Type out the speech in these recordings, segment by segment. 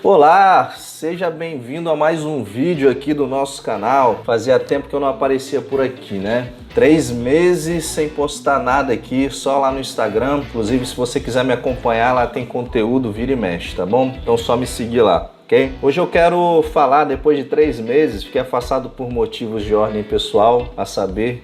Olá, seja bem-vindo a mais um vídeo aqui do nosso canal. Fazia tempo que eu não aparecia por aqui, né? 3 meses sem postar nada aqui, só lá no Instagram. Inclusive, se você quiser me acompanhar, lá tem conteúdo vira e mexe, tá bom? Então só me seguir lá, ok? Hoje eu quero falar, depois de 3 meses, fiquei afastado por motivos de ordem pessoal, a saber,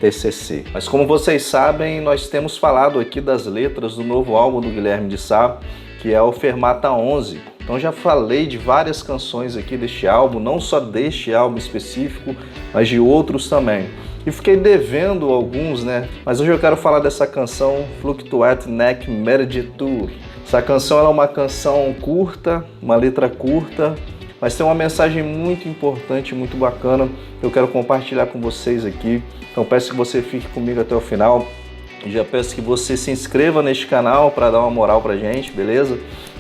TCC. Mas como vocês sabem, nós temos falado aqui das letras do novo álbum do Guilherme de Sá, que é o Fermata 11. Então já falei de várias canções aqui deste álbum, não só deste álbum específico, mas de outros também. E fiquei devendo alguns, né? Mas hoje eu quero falar dessa canção Fluctuat nec mergitur. Essa canção é uma canção curta, uma letra curta, mas tem uma mensagem muito importante, muito bacana, que eu quero compartilhar com vocês aqui. Então peço que você fique comigo até o final. Já peço que você se inscreva neste canal para dar uma moral pra gente, beleza?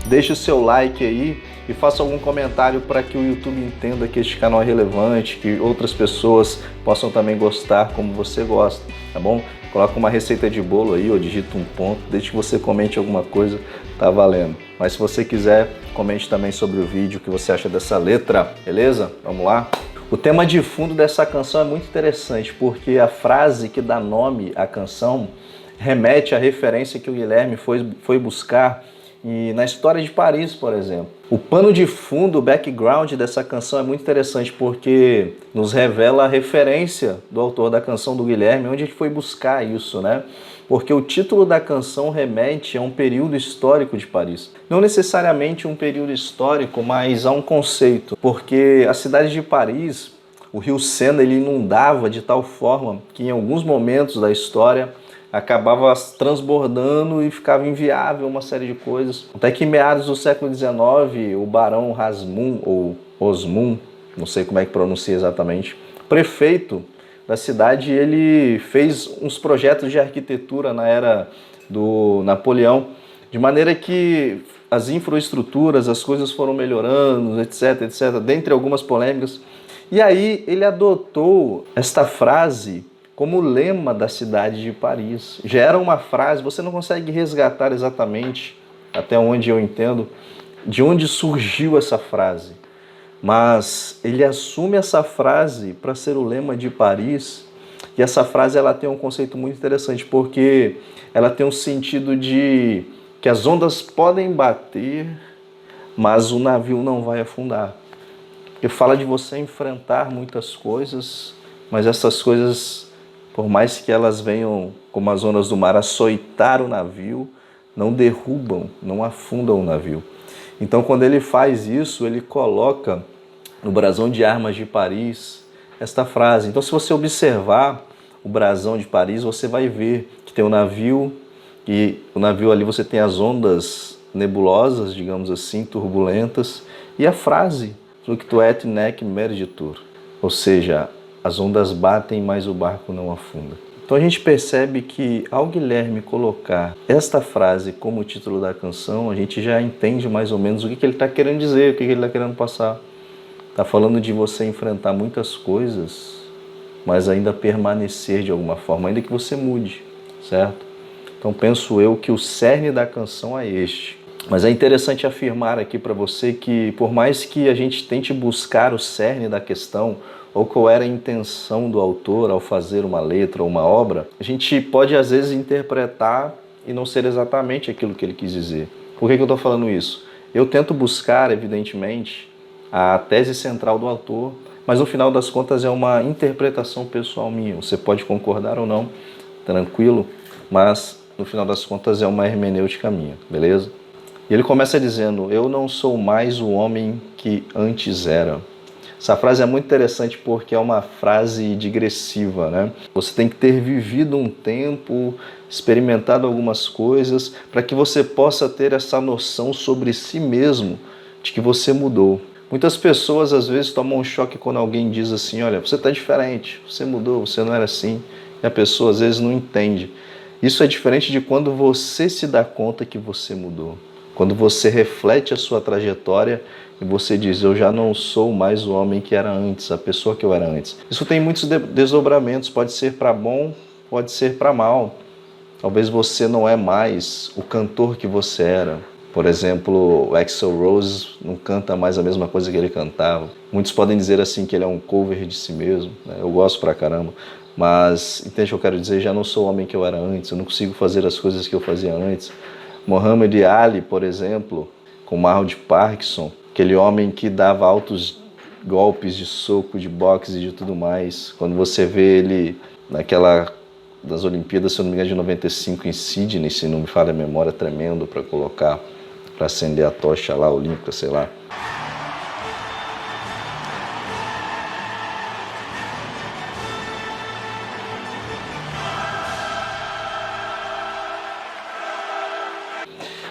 Deixe o seu like aí e faça algum comentário para que o YouTube entenda que este canal é relevante, que outras pessoas possam também gostar como você gosta, tá bom? Coloca uma receita de bolo aí ou digita um ponto, desde que você comente alguma coisa, tá valendo. Mas se você quiser, comente também sobre o vídeo, o que você acha dessa letra, beleza? Vamos lá? O tema de fundo dessa canção é muito interessante, porque a frase que dá nome à canção remete à referência que o Guilherme foi buscar na história de Paris, por exemplo. O pano de fundo, o background dessa canção é muito interessante porque nos revela a referência do autor da canção do Guilherme, onde ele foi buscar isso, né? Porque o título da canção remete a um período histórico de Paris. Não necessariamente um período histórico, mas a um conceito. Porque a cidade de Paris, o rio Sena, ele inundava de tal forma que em alguns momentos da história acabava transbordando e ficava inviável uma série de coisas. Até que em meados do século XIX, o barão Rasmun, ou Osmun, não sei como é que pronuncia exatamente, prefeito da cidade, ele fez uns projetos de arquitetura na era do Napoleão, de maneira que as infraestruturas, as coisas foram melhorando, etc, etc, dentre algumas polêmicas. E aí ele adotou esta frase como lema da cidade de Paris. Já era uma frase, você não consegue resgatar exatamente, até onde eu entendo, de onde surgiu essa frase. Mas ele assume essa frase para ser o lema de Paris, e essa frase ela tem um conceito muito interessante, porque ela tem um sentido de que as ondas podem bater, mas o navio não vai afundar. Porque fala de você enfrentar muitas coisas, mas essas coisas, por mais que elas venham, como as ondas do mar, açoitar o navio, não derrubam, não afundam o navio. Então, quando ele faz isso, ele coloca no brasão de armas de Paris esta frase. Então, se você observar o brasão de Paris, você vai ver que tem um navio, e o navio ali você tem as ondas nebulosas, digamos assim, turbulentas, e a frase, Fluctuat nec mergitur, ou seja, as ondas batem, mas o barco não afunda. Então a gente percebe que ao Guilherme colocar esta frase como título da canção, a gente já entende mais ou menos o que ele está querendo dizer, o que ele está querendo passar. Está falando de você enfrentar muitas coisas, mas ainda permanecer de alguma forma, ainda que você mude, certo? Então penso eu que o cerne da canção é este. Mas é interessante afirmar aqui para você que por mais que a gente tente buscar o cerne da questão, ou qual era a intenção do autor ao fazer uma letra ou uma obra, a gente pode às vezes interpretar e não ser exatamente aquilo que ele quis dizer. Por que eu estou falando isso? Eu tento buscar, evidentemente, a tese central do autor, mas no final das contas é uma interpretação pessoal minha. Você pode concordar ou não, tranquilo, mas no final das contas é uma hermenêutica minha, beleza? E ele começa dizendo, eu não sou mais o homem que antes era. Essa frase é muito interessante porque é uma frase digressiva, né? Você tem que ter vivido um tempo, experimentado algumas coisas, para que você possa ter essa noção sobre si mesmo, de que você mudou. Muitas pessoas às vezes tomam um choque quando alguém diz assim, olha, você está diferente, você mudou, você não era assim. E a pessoa às vezes não entende. Isso é diferente de quando você se dá conta que você mudou. Quando você reflete a sua trajetória e você diz, eu já não sou mais o homem que era antes, a pessoa que eu era antes. Isso tem muitos desdobramentos, pode ser para bom, pode ser para mal. Talvez você não é mais o cantor que você era. Por exemplo, o Axl Rose não canta mais a mesma coisa que ele cantava. Muitos podem dizer assim que ele é um cover de si mesmo, né? Eu gosto pra caramba. Mas, entende o que eu quero dizer? Já não sou o homem que eu era antes, eu não consigo fazer as coisas que eu fazia antes. Muhammad Ali, por exemplo, com mal de Parkinson, aquele homem que dava altos golpes de soco, de boxe e de tudo mais. Quando você vê ele naquela das Olimpíadas, se eu não me engano, de 95 em Sydney, se não me falha a memória, tremendo para colocar, para acender a tocha lá, olímpica, sei lá.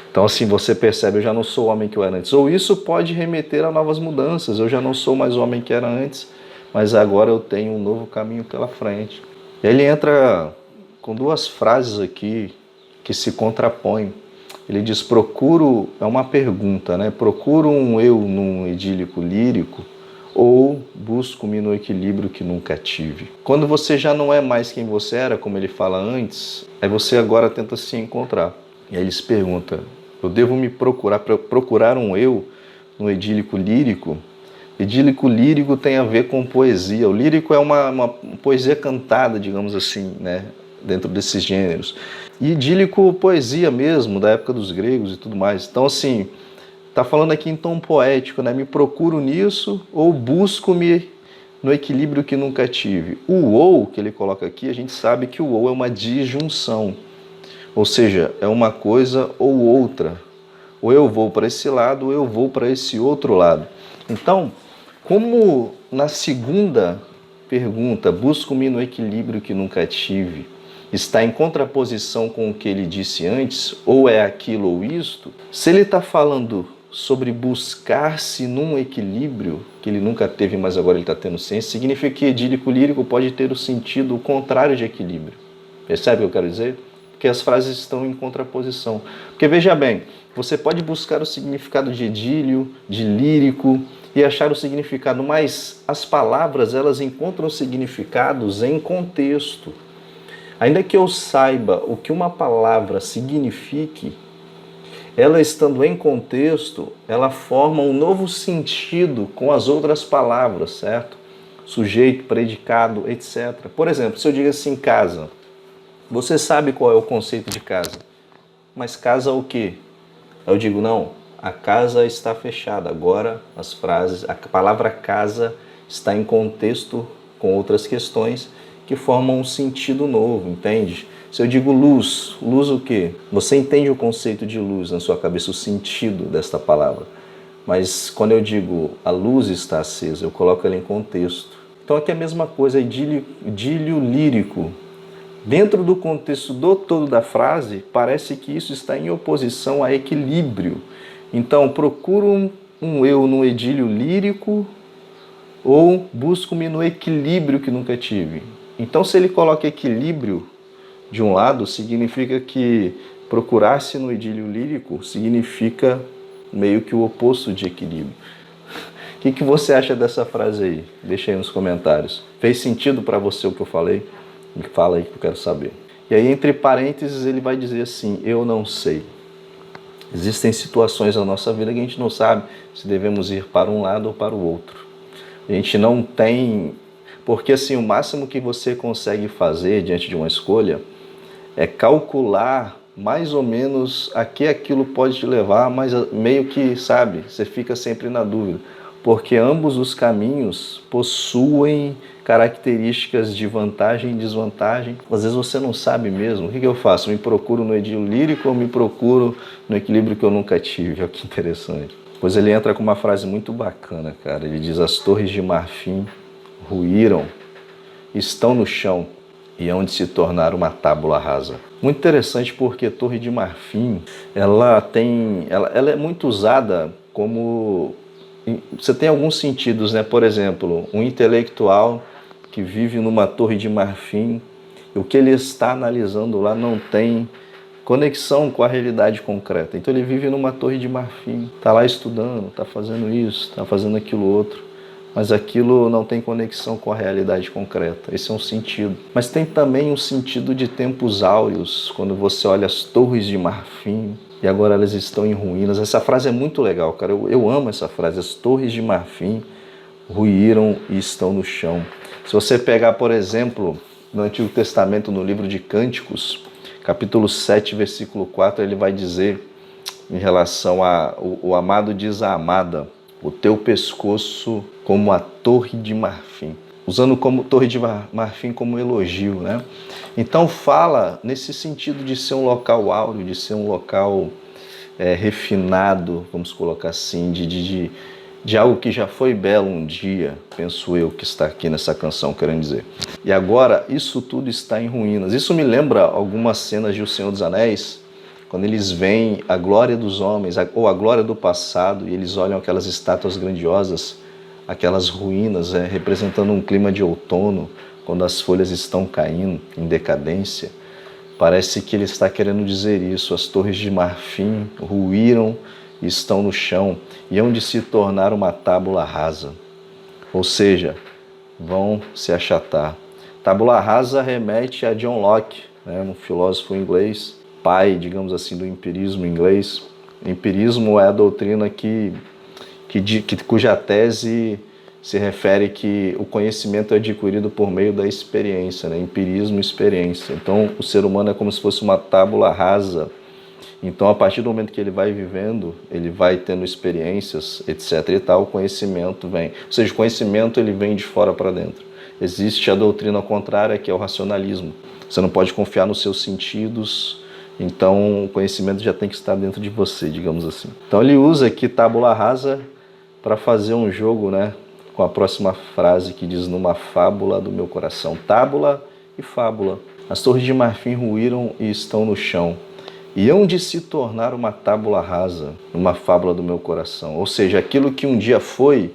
Então, assim, você percebe, eu já não sou o homem que eu era antes. Ou isso pode remeter a novas mudanças. Eu já não sou mais o homem que era antes, mas agora eu tenho um novo caminho pela frente. E ele entra com duas frases aqui que se contrapõem. Ele diz, procuro, é uma pergunta, né? Procuro um eu num idílico lírico ou busco-me no equilíbrio que nunca tive. Quando você já não é mais quem você era, como ele fala antes, aí você agora tenta se encontrar. E aí ele se pergunta, eu devo me procurar um eu no idílico lírico? Idílico lírico tem a ver com poesia. O lírico é uma poesia cantada, digamos assim, né? Dentro desses gêneros. E idílico, poesia mesmo, da época dos gregos e tudo mais. Então, assim, tá falando aqui em tom poético, né? Me procuro nisso ou busco-me no equilíbrio que nunca tive. O ou, que ele coloca aqui, a gente sabe que o ou é uma disjunção. Ou seja, é uma coisa ou outra. Ou eu vou para esse lado, ou eu vou para esse outro lado. Então, como na segunda pergunta, busco-me no equilíbrio que nunca tive, está em contraposição com o que ele disse antes, ou é aquilo ou isto, se ele está falando sobre buscar-se num equilíbrio que ele nunca teve, mas agora ele está tendo ciência, significa que idílico lírico pode ter o sentido contrário de equilíbrio. Percebe o que eu quero dizer? Porque as frases estão em contraposição. Porque veja bem, você pode buscar o significado de idílio, de lírico e achar o significado, mas as palavras elas encontram significados em contexto. Ainda que eu saiba o que uma palavra signifique, ela estando em contexto, ela forma um novo sentido com as outras palavras, certo? Sujeito, predicado, etc. Por exemplo, se eu digo assim, casa. Você sabe qual é o conceito de casa, mas casa o quê? Eu digo, não, a casa está fechada. Agora as frases, a palavra casa está em contexto com outras questões que formam um sentido novo, entende? Se eu digo luz, luz o quê? Você entende o conceito de luz na sua cabeça, o sentido desta palavra. Mas quando eu digo a luz está acesa, eu coloco ela em contexto. Então aqui é a mesma coisa, idílio lírico. Dentro do contexto do todo da frase, parece que isso está em oposição a equilíbrio. Então, procuro um eu no idílio lírico ou busco-me no equilíbrio que nunca tive. Então, se ele coloca equilíbrio de um lado, significa que procurar-se no idílio lírico significa meio que o oposto de equilíbrio. O que você acha dessa frase aí? Deixa aí nos comentários. Fez sentido para você o que eu falei? Me fala aí que eu quero saber. E aí, entre parênteses, ele vai dizer assim, eu não sei. Existem situações na nossa vida que a gente não sabe se devemos ir para um lado ou para o outro. A gente não tem... Porque assim, o máximo que você consegue fazer diante de uma escolha é calcular mais ou menos a que aquilo pode te levar, mas meio que, sabe, você fica sempre na dúvida. Porque ambos os caminhos possuem características de vantagem e desvantagem. Às vezes você não sabe mesmo. O que eu faço? Me procuro no idílio lírico ou me procuro no equilíbrio que eu nunca tive? Olha que interessante. Pois ele entra com uma frase muito bacana, cara. Ele diz, as torres de marfim ruíram, estão no chão e hão de se tornar uma tábua rasa. Muito interessante porque a torre de marfim, ela é muito usada como... Você tem alguns sentidos, né? Por exemplo, um intelectual que vive numa torre de marfim, o que ele está analisando lá não tem conexão com a realidade concreta. Então ele vive numa torre de marfim, está lá estudando, está fazendo isso, está fazendo aquilo outro, mas aquilo não tem conexão com a realidade concreta. Esse é um sentido. Mas tem também um sentido de tempos áureos, quando você olha as torres de marfim, e agora elas estão em ruínas. Essa frase é muito legal, cara. Eu amo essa frase. As torres de marfim ruíram e estão no chão. Se você pegar, por exemplo, no Antigo Testamento, no livro de Cânticos, capítulo 7, versículo 4, ele vai dizer, em relação o amado diz à amada, o teu pescoço como a torre de marfim. Usando como torre de marfim como elogio, né? Então fala nesse sentido de ser um local áureo, de ser um local refinado, vamos colocar assim, de algo que já foi belo um dia, penso eu, que está aqui nessa canção querendo dizer. E agora isso tudo está em ruínas. Isso me lembra algumas cenas de O Senhor dos Anéis, quando eles veem a glória dos homens, ou a glória do passado, e eles olham aquelas estátuas grandiosas, aquelas ruínas, representando um clima de outono, quando as folhas estão caindo em decadência. Parece que ele está querendo dizer isso. As torres de marfim ruíram e estão no chão, e hão de se tornar uma tábula rasa. Ou seja, vão se achatar. Tábula rasa remete a John Locke, né, um filósofo inglês, pai, digamos assim, do empirismo inglês. O empirismo é a doutrina cuja tese se refere que o conhecimento é adquirido por meio da experiência, né? Empirismo, experiência. Então, o ser humano é como se fosse uma tábula rasa. Então, a partir do momento que ele vai vivendo, ele vai tendo experiências, etc. e tal, o conhecimento vem. Ou seja, o conhecimento ele vem de fora para dentro. Existe a doutrina contrária, que é o racionalismo. Você não pode confiar nos seus sentidos, então o conhecimento já tem que estar dentro de você, digamos assim. Então, ele usa aqui tábula rasa para fazer um jogo, né? Com a próxima frase que diz, numa fábula do meu coração. Tábula e fábula. As torres de marfim ruíram e estão no chão, e hão de se tornar uma tábula rasa, numa fábula do meu coração. Ou seja, aquilo que um dia foi,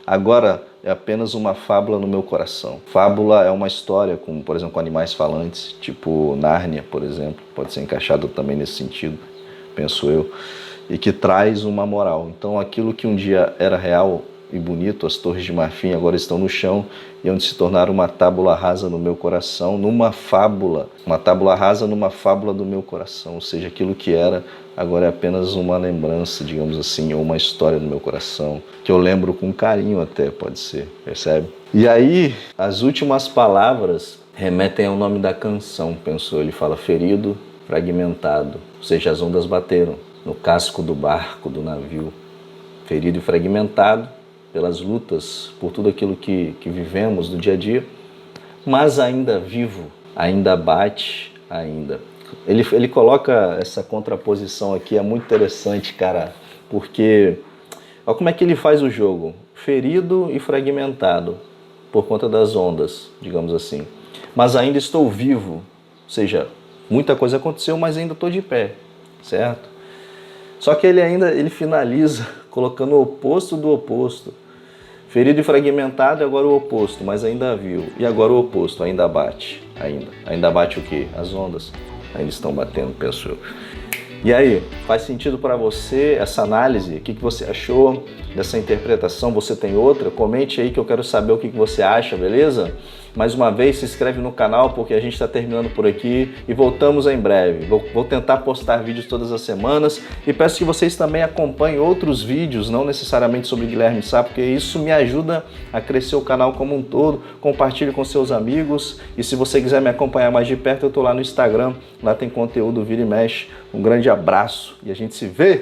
agora é apenas uma fábula no meu coração. Fábula é uma história, como, por exemplo, com animais falantes, tipo Nárnia, por exemplo. Pode ser encaixado também nesse sentido, penso eu. E que traz uma moral. Então, aquilo que um dia era real e bonito, as torres de marfim agora estão no chão, e onde se tornaram uma tábula rasa no meu coração, numa fábula, uma tábula rasa numa fábula do meu coração. Ou seja, aquilo que era, agora é apenas uma lembrança, digamos assim, ou uma história no meu coração, que eu lembro com carinho até, pode ser, percebe? E aí, as últimas palavras remetem ao nome da canção, pensou, ele fala ferido, fragmentado, ou seja, as ondas bateram no casco do barco, do navio, ferido e fragmentado pelas lutas, por tudo aquilo que vivemos do dia a dia, mas ainda vivo, ainda bate, ainda. Ele coloca essa contraposição aqui, é muito interessante, cara, porque olha como é que ele faz o jogo, ferido e fragmentado por conta das ondas, digamos assim, mas ainda estou vivo, ou seja, muita coisa aconteceu, mas ainda estou de pé, certo? Só que ele finaliza colocando o oposto do oposto. Ferido e fragmentado, e agora o oposto, mas ainda vivo. E agora o oposto, ainda bate. Ainda bate o quê? As ondas ainda estão batendo, penso eu. E aí, faz sentido para você essa análise? O que você achou dessa interpretação? Você tem outra? Comente aí que eu quero saber o que você acha, beleza? Mais uma vez, se inscreve no canal porque a gente está terminando por aqui e voltamos em breve. Vou tentar postar vídeos todas as semanas e peço que vocês também acompanhem outros vídeos, não necessariamente sobre Guilherme Sá, porque isso me ajuda a crescer o canal como um todo. Compartilhe com seus amigos e se você quiser me acompanhar mais de perto, eu estou lá no Instagram, lá tem conteúdo vira e mexe. Um grande abraço e a gente se vê!